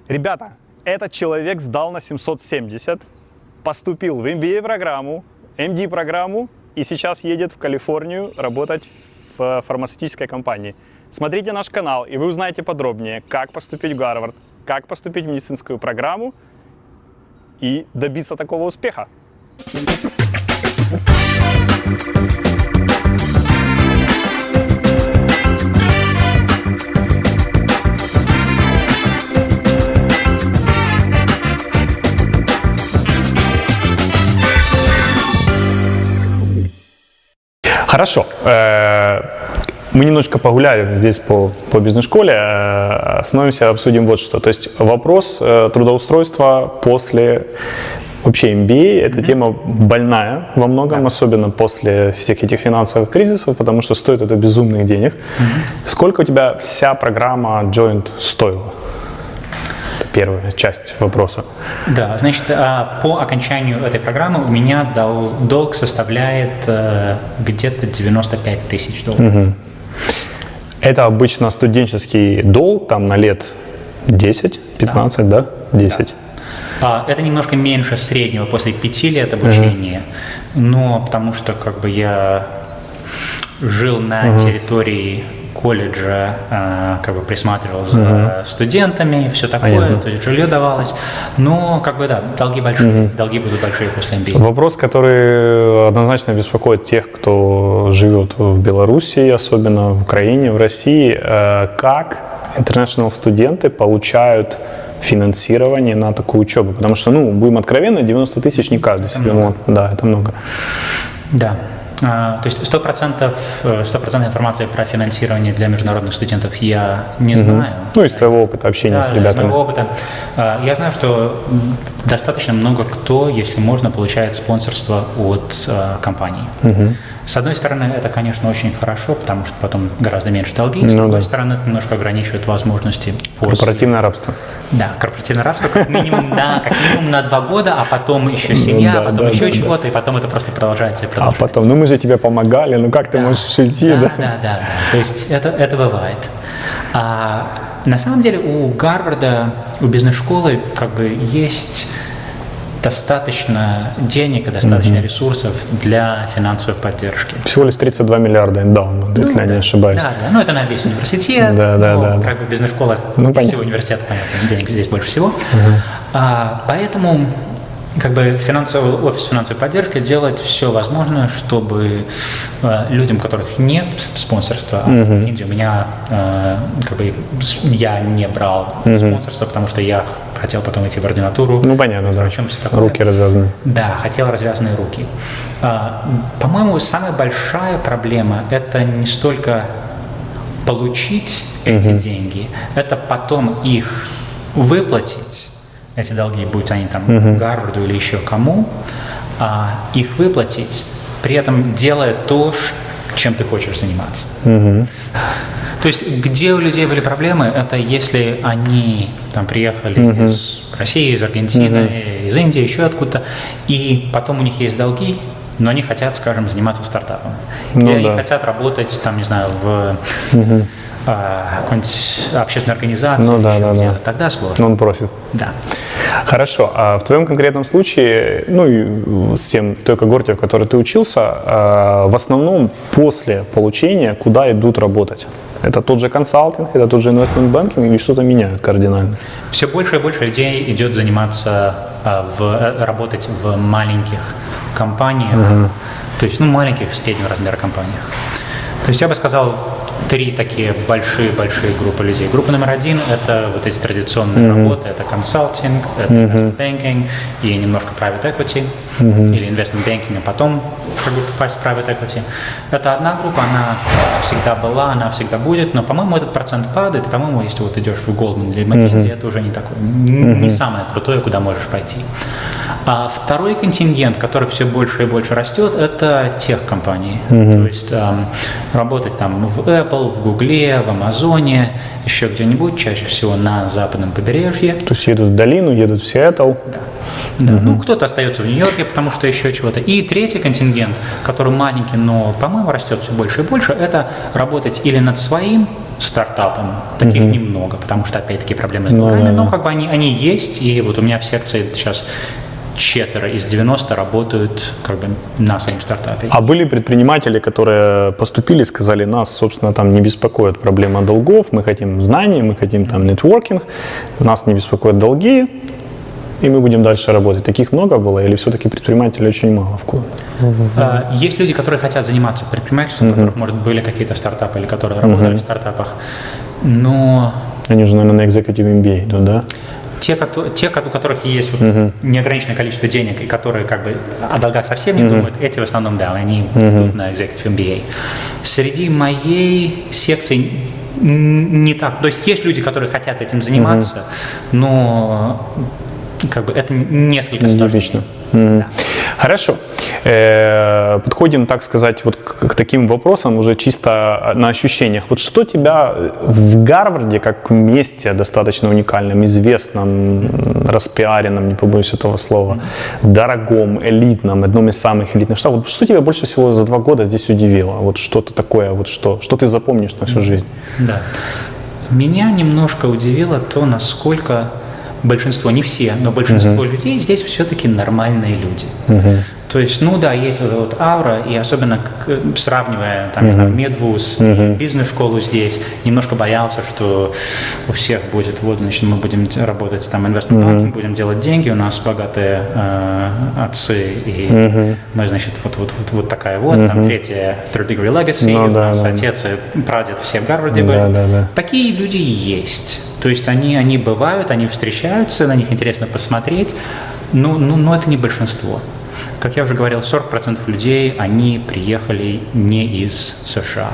Ребята, этот человек сдал на 770, поступил в MBA-программу, MD-программу и сейчас едет в Калифорнию работать в фармацевтической компании. Смотрите наш канал, и вы узнаете подробнее, как поступить в Гарвард, как поступить в медицинскую программу и добиться такого успеха. Хорошо. Мы немножко погуляли здесь по бизнес-школе. Остановимся, обсудим вот что. То есть вопрос трудоустройства после вообще MBA – это тема больная во многом, особенно после всех этих финансовых кризисов, потому что стоит это безумных денег. Сколько у тебя вся программа Joint стоила? Первая часть вопроса. Да, значит, по окончанию этой программы у меня долг составляет где-то $95 тысяч. Это обычно студенческий долг, там на лет 10-15, да? 10. Да. Это немножко меньше среднего после 5 лет обучения, но потому что как бы я жил на территории колледжа, как бы присматривал за студентами, все такое, то есть жилье давалось, но как бы да, долги большие, долги будут большие после MBA. Вопрос, который однозначно беспокоит тех, кто живет в Беларуси, особенно в Украине, в России, как international студенты получают финансирование на такую учебу, потому что, будем откровенны, 90 тысяч не каждый себе может, да, это много. Да. То есть 100% информации про финансирование для международных студентов я не знаю. Из твоего опыта общения с ребятами. Из моего опыта. Я знаю, что достаточно много кто, если можно, получает спонсорство от компаний. С одной стороны, это, конечно, очень хорошо, потому что потом гораздо меньше долги. С другой стороны, это немножко ограничивает возможности. Корпоративное рабство. Да, корпоративное рабство как минимум на 2 года, а потом еще семья, потом еще чего-то, и потом это просто продолжается и продолжается. А потом, мы же тебе помогали, как ты можешь уйти, да? Да. То есть это бывает. На самом деле у Гарварда, у бизнес-школы как бы есть достаточно денег и достаточно ресурсов для финансовой поддержки. Всего лишь 32 миллиарда эндаумент, если я не ошибаюсь. Да, это на весь университет. Как бы бизнес-школа, всего университета, понятно, денег здесь больше всего. Поэтому как бы офис финансовой поддержки делает все возможное, чтобы людям, у которых нет спонсорства, в Индии у меня я не брал спонсорство, потому что я хотел потом идти в ординатуру. Понятно, да. Руки развязаны. Да, хотел развязанные руки. По-моему, самая большая проблема – это не столько получить эти деньги, это потом их выплатить, эти долги, будь они там Гарварду или еще кому, их выплатить, при этом делая то, чем ты хочешь заниматься. То есть, где у людей были проблемы, это если они там приехали из России, из Аргентины, из Индии, еще откуда-то, и потом у них есть долги, но они хотят, скажем, заниматься стартапом. Или они хотят работать, там, не знаю, в какой-нибудь общественной организации, где-то. Тогда сложно. Non-profit. Да. Хорошо. А в твоем конкретном случае, и в той когорте, в которой ты учился, в основном после получения куда идут работать? Это тот же консалтинг, это тот же инвестмент-банкинг или что-то меняют кардинально? Все больше и больше людей идет заниматься, работать в маленьких компаниях, то есть маленьких среднего размера компаниях. То есть я бы сказал, 3 такие большие группы людей. Группа номер 1 – это вот эти традиционные работы, это консалтинг, это investment banking и немножко private equity, или investment banking, а потом попасть в private equity. Это одна группа, она всегда была, она всегда будет, но, по-моему, этот процент падает, и, по-моему, если вот идешь в Goldman или McKinsey, это уже не такое, не самое крутое, куда можешь пойти. А второй контингент, который все больше и больше растет, это техкомпании. То есть работать там в Apple, в Google, в Амазоне, еще где-нибудь, чаще всего на западном побережье. То есть едут в долину, едут в Сиэтл. Да. Кто-то остается в Нью-Йорке, потому что еще чего-то. И третий контингент, который маленький, но, по-моему, растет все больше и больше, это работать или над своим стартапам. Таких немного, потому что, опять-таки, проблемы с долгами, но как бы они есть, и вот у меня в секции сейчас 4 из 90 работают как бы на своем стартапе. А были предприниматели, которые поступили, сказали, нас, собственно, там не беспокоит проблема долгов, мы хотим знаний, мы хотим там нетворкинг, нас не беспокоят долги, и мы будем дальше работать. Таких много было или все-таки предпринимателей очень мало в Куе? Есть люди, которые хотят заниматься предпринимательством, у которых, может, были какие-то стартапы или которые работали в стартапах, но... Они уже, наверное, на Executive MBA идут, да? Те, у которых есть вот неограниченное количество денег, и которые как бы о долгах совсем не думают, эти в основном, да, они идут на Executive MBA. Среди моей секции не так. То есть люди, которые хотят этим заниматься, но как бы это несколько сложнее. Да. Хорошо. Подходим, так сказать, вот к таким вопросам уже чисто на ощущениях. Вот что тебя в Гарварде, как месте достаточно уникальном, известном, распиаренном, не побоюсь этого слова, дорогом, элитном, одном из самых элитных штатов, вот что тебя больше всего за 2 года здесь удивило? Вот что-то такое, вот что ты запомнишь на всю жизнь? Да. Меня немножко удивило то, насколько большинство, не все, но большинство людей здесь все-таки нормальные люди. То есть, ну да, есть вот аура, и особенно сравнивая, там, не знаю, медвуз и бизнес-школу здесь, немножко боялся, что у всех будет, вот, значит, мы будем работать там в инвестмент-банке, будем делать деньги, у нас богатые отцы, и мы, значит, вот такая вот, там, третья third degree legacy, у нас отец и прадед все в Гарварде были. Такие люди есть. То есть они бывают, они встречаются, на них интересно посмотреть, но это не большинство. Как я уже говорил, 40% людей, они приехали не из США.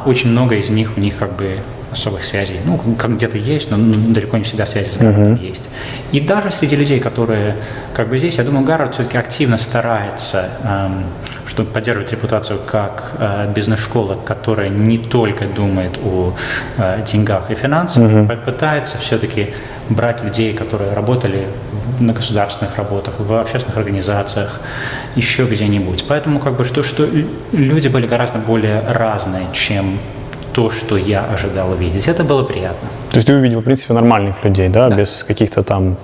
Очень много из них, у них как бы особых связей, ну, как где-то есть, но далеко не всегда связи с Гарвардом есть. И даже среди людей, которые как бы здесь, я думаю, Гарвард все-таки активно старается, чтобы поддерживать репутацию как бизнес-школа, которая не только думает о деньгах и финансах, пытается все-таки брать людей, которые работали на государственных работах, в общественных организациях, еще где-нибудь. Поэтому как бы что люди были гораздо более разные, чем то, что я ожидал увидеть. Это было приятно. То есть ты увидел, в принципе, нормальных людей, да? Без каких-то там,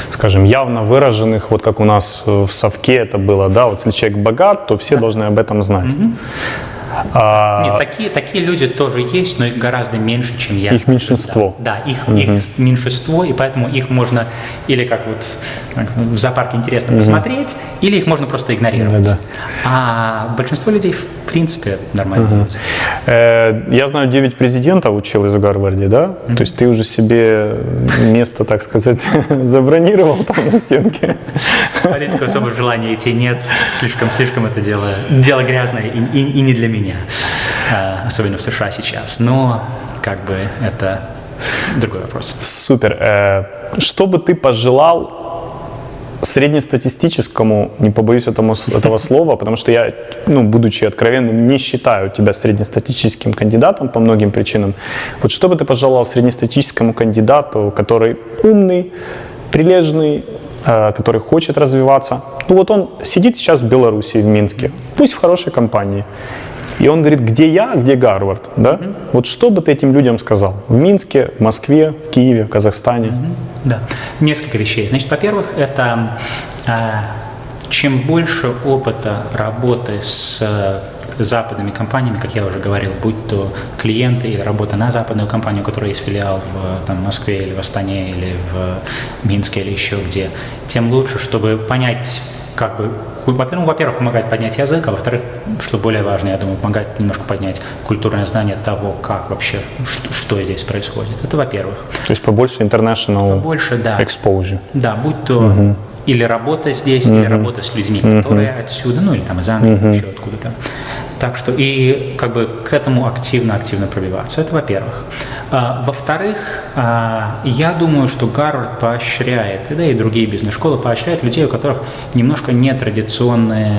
скажем, явно выраженных, вот как у нас в совке это было, да, вот если человек богат, то все должны об этом знать. Нет, такие люди тоже есть, но их гораздо меньше, чем я. Их меньшинство. Да, их меньшинство, и поэтому их можно или как вот в зоопарке интересно посмотреть, или их можно просто игнорировать. А большинство людей, в принципе, нормальные люди. Я знаю, 9 президентов училось в Гарварде, да? То есть ты уже себе место, так сказать, забронировал там на стенке? Политику особого желания идти нет, слишком это дело грязное и не для меня. Особенно в США сейчас, но как бы это другой вопрос. Супер. Что бы ты пожелал среднестатистическому, не побоюсь этого слова, потому что я, будучи откровенным, не считаю тебя среднестатистическим кандидатом по многим причинам. Вот что бы ты пожелал среднестатистическому кандидату, который умный, прилежный, который хочет развиваться? Ну вот он сидит сейчас в Беларуси, в Минске, пусть в хорошей компании. И он говорит, где я, где Гарвард, да? Вот что бы ты этим людям сказал? В Минске, в Москве, в Киеве, в Казахстане? Да, несколько вещей. Значит, во-первых, это чем больше опыта работы с западными компаниями, как я уже говорил, будь то клиенты или работа на западную компанию, у которой есть филиал в Москве или в Астане, или в Минске, или еще где, тем лучше, чтобы понять, как бы, во-первых, помогает поднять язык, а во-вторых, что более важно, я думаю, помогает немножко поднять культурное знание того, как вообще, что здесь происходит. Это во-первых. То есть побольше international exposure. Да, будь то или работа здесь, или работа с людьми, которые отсюда, или там из Англии, еще откуда-то. Так что и как бы к этому активно пробиваться. Это во-первых. Во-вторых, я думаю, что Гарвард поощряет, да и другие бизнес-школы поощряют людей, у которых немножко нетрадиционный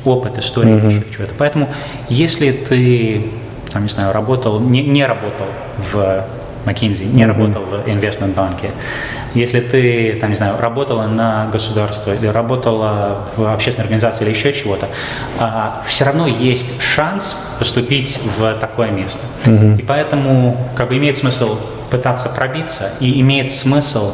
опыт, истории или еще чего-то. Поэтому если ты, там, не знаю, работал, не работал в McKinsey, не работал в инвестмент-банке, если ты, там, не знаю, работала на государство или работала в общественной организации или еще чего-то, все равно есть шанс поступить в такое место. И поэтому как бы имеет смысл пытаться пробиться и имеет смысл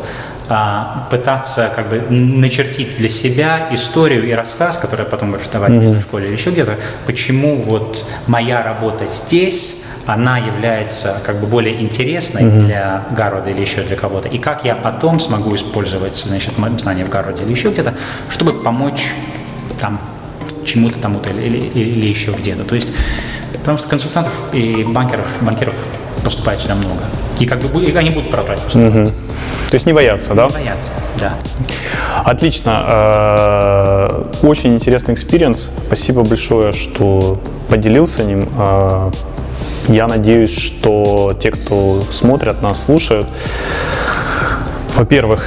пытаться как бы начертить для себя историю и рассказ, который потом будешь давать в бизнес-школе или еще где-то, почему вот моя работа здесь, она является как бы более интересной для Гарварда или еще для кого-то, и как я потом смогу использовать, значит, мои знания в Гарварде или еще где-то, чтобы помочь там чему-то, тому-то или еще где-то. То есть, потому что консультантов и банкиров поступает сюда много. И как бы и они будут продолжать поступать. То есть не бояться, да? Не бояться, да. Отлично. Очень интересный экспириенс. Спасибо большое, что поделился ним. Я надеюсь, что те, кто смотрят нас, слушают, во-первых,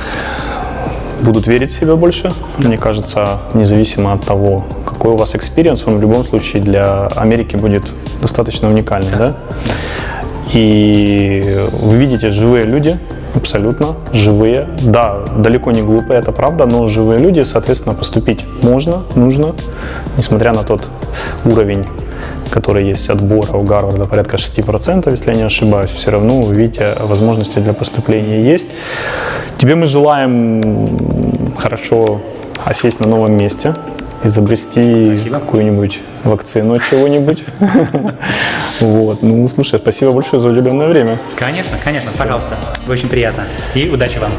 будут верить в себя больше. Мне кажется, независимо от того, какой у вас экспириенс, он в любом случае для Америки будет достаточно уникальный, да? И вы видите живые люди, абсолютно живые. Да, далеко не глупые, это правда, но живые люди, соответственно, поступить можно, нужно, несмотря на тот уровень, который есть отбора у Гарварда, порядка 6%, если я не ошибаюсь, все равно вы видите, возможности для поступления есть. Тебе мы желаем хорошо осесть на новом месте, изобрести какую-нибудь вакцину от чего-нибудь. Вот. Ну, слушай, спасибо большое за уделенное время. Конечно, пожалуйста. Очень приятно. И удачи вам.